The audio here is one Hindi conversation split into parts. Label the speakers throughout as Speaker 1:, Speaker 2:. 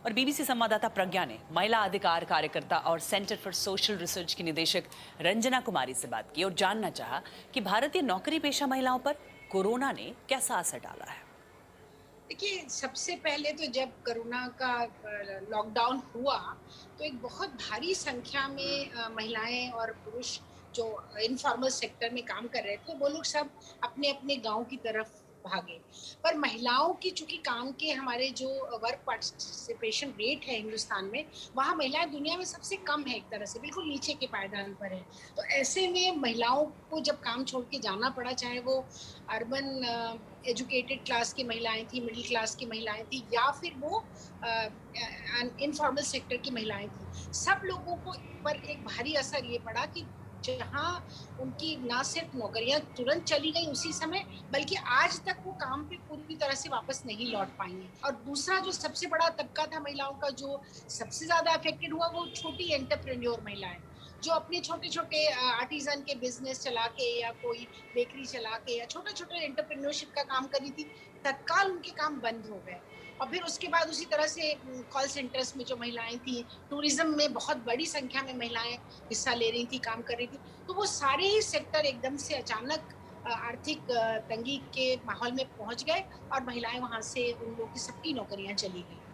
Speaker 1: और बीबीसी संवाददाता प्रज्ञा ने महिला अधिकार कार्यकर्ता और सेंटर फॉर सोशल रिसर्च की निदेशक रंजना कुमारी से बात की और जानना चाहा कि भारतीय नौकरी पेशा महिलाओं पर कोरोना ने कैसा असर डाला है।
Speaker 2: देखिए, सबसे पहले तो जब कोरोना का लॉकडाउन हुआ, तो एक बहुत भारी संख्या में महिलाएँ और पुरुष जो इनफॉर्मल सेक्टर में काम कर रहे थे, वो लोग सब अपने-अपने गाँव की तरफ भागे। पर महिलाओं की चूँकि काम के हमारे जो वर्क पार्टिसिपेशन रेट है हिंदुस्तान में, वहाँ महिलाएँ दुनिया में सबसे कम है एक तरह से, बिल्कुल नीचे के पायदान पर हैं। तो ऐसे में महिलाओं को जब काम छोड़ के जाना पड़ा, चाहे वो अर्बन एजुकेटेड क्लास की महिलाएँ थी, मिडल क्लास की महिलाएँ थी या फिर वो इनफॉर्मल सेक्टर की महिलाएँ थी। सब लोगों को पर एक भारी असर ये पड़ा कि जहाँ उनकी ना सिर्फ नौकरियाँ तुरंत चली गई उसी समय, बल्कि आज तक वो काम पे पूरी तरह से वापस नहीं लौट पाई हैं। और दूसरा जो सबसे बड़ा तबका था महिलाओं का जो सबसे ज़्यादा अफेक्टेड हुआ, वो छोटी एंटरप्रेन्योर महिलाएँ, जो अपने छोटे-छोटे आर्टिज़न के बिज़नेस चला के या कोई बेकरी चला के या छोटे-छोटे एंटरप्रेन्योरशिप का काम कर रही थी, तत्काल उनके काम बंद हो गए। और फिर उसके बाद उसी तरह से कॉल सेंटर्स में जो महिलाएँ थीं, टूरिज़्म में बहुत बड़ी संख्या में महिलाएँ हिस्सा ले रही थी, काम कर रही थी। तो वो सारे ही सेक्टर एकदम से अचानक आर्थिक तंगी के माहौल में पहुँच गए और महिलाएँ वहाँ से उन लोगों की सबकी नौकरियाँ चली गईं।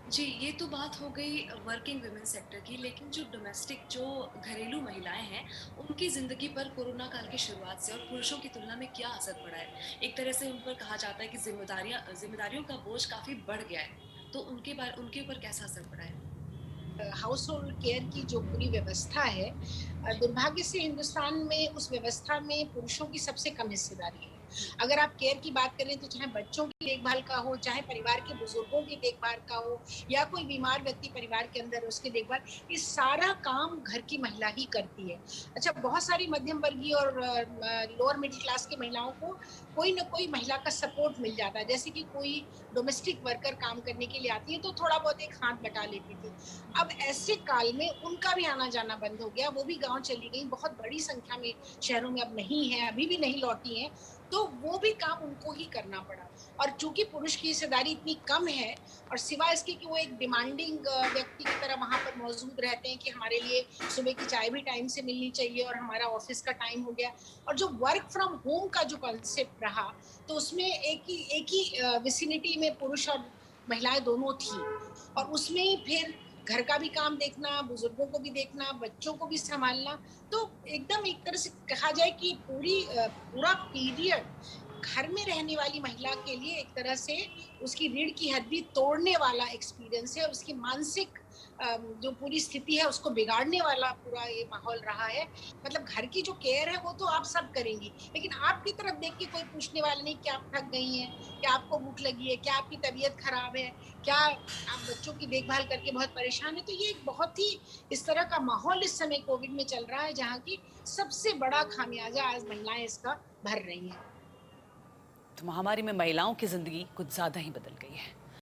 Speaker 3: जी, ये तो बात हो गई वर्किंग वुमेन सेक्टर की, लेकिन जो डोमेस्टिक जो घरेलू महिलाएँ हैं, उनकी ज़िंदगी पर कोरोना काल की शुरुआत से और पुरुषों की तुलना में क्या असर पड़ा है? एक तरह से उन पर कहा जाता है कि ज़िम्मेदारियों का बोझ काफ़ी बढ़ गया है, तो उनके ऊपर कैसा असर पड़ा है?
Speaker 2: हाउस होल्ड केयर की जो पूरी व्यवस्था है, दुर्भाग्य से हिंदुस्तान में उस व्यवस्था में पुरुषों की सबसे कम हिस्सेदारी है।
Speaker 3: हुँ,
Speaker 2: अगर आप केयर की बात करें तो चाहे बच्चों की देखभाल का हो, चाहे परिवार के बुजुर्गों की देखभाल का हो या कोई बीमार व्यक्ति परिवार के अंदर है उसकी देखभाल, ये सारा काम घर की महिला ही करती है। अच्छा, बहुत सारी मध्यम वर्गीय और लोअर मिडिल क्लास की महिलाओं को कोई न कोई महिला का सपोर्ट मिल जाता है। जैसे कि कोई डोमेस्टिक वर्कर काम करने के लिए आती है तो थोड़ा बहुत एक हाथ बटा लेती थी।
Speaker 3: हुँ।
Speaker 2: अब ऐसे काल में उनका भी आना-जाना बंद हो गया, वो भी गाँव चली गईं, बहुत बड़ी संख्या में शहरों में अब नहीं हैं, अभी भी नहीं लौटी हैं, तो वो भी काम उनको ही करना पड़ा। और चूँकि पुरुष की हिस्सेदारी इतनी कम है और सिवाय इसके कि वो एक डिमांडिंग व्यक्ति की तरह वहाँ पर मौजूद रहते हैं कि हमारे लिए सुबह की चाय भी टाइम से मिलनी चाहिए और हमारा ऑफ़िस का टाइम हो गया। और जो वर्क फ्रॉम होम का जो कॉन्सेप्ट रहा, तो उसमें एक ही विसिनिटी में पुरुष और महिलाएँ दोनों थीं। और उसमें ही फिर घर का भी काम देखना, बुजुर्गों को भी देखना, बच्चों को भी सँभालना, तो एकदम एक तरह से कहा जाए कि पूरा पीरियड घर में रहने वाली महिला के लिए एक तरह से उसकी रीढ़ की हड्डी तोड़ने वाला एक्सपीरियंस है और उसकी मानसिक जो पूरी स्थिति है उसको बिगाड़ने वाला पूरा ये माहौल रहा है। मतलब घर की जो केयर है वो तो आप सब करेंगी, लेकिन आपकी तरफ देख के कोई पूछने वाला नहीं कि आप थक गई हैं, क्या आपको भूख लगी है, क्या आपकी तबीयत खराब है, क्या आप बच्चों की देखभाल करके बहुत परेशान हैं। तो ये एक बहुत ही इस तरह का माहौल इस समय कोविड में चल रहा है जहाँ की सबसे बड़ा खामियाजा आज महिलाएँ इसका भर रही हैं।
Speaker 1: तो महामारी में महिलाओं की जिंदगी कुछ ज्यादा ही बदल गई है।